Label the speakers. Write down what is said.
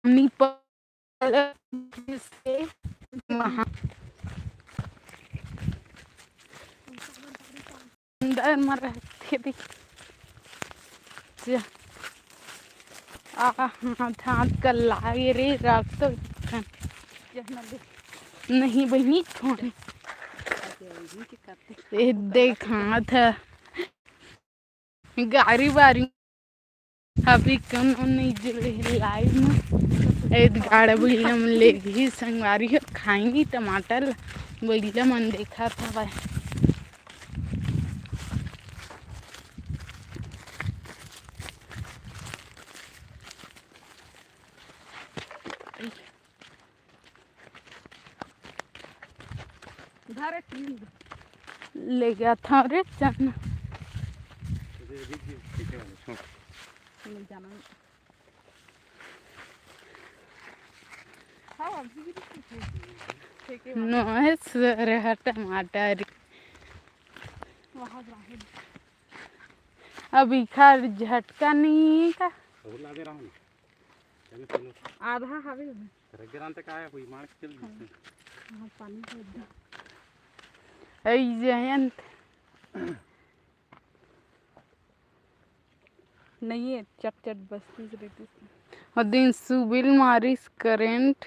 Speaker 1: पानी से वहाँ अंदर में रहते थे हाथ हाथ कर लागे रे रात तो नहीं बहनी फोन देख हाथ गाड़ी बारी अभी कम नहीं जुड़े लाइव में एक गाड़ा बुढ़िया मन ले गई संगवारी है खाएंगी टमाटर बुढ़िया मन देखा था भाई ले गया था रे चना नो सर टमाटर अभी खर झटका नहीं का आधा हवे जयंत नहीं है चट चट बस्ती और दिन सुबिल मारिस करेंट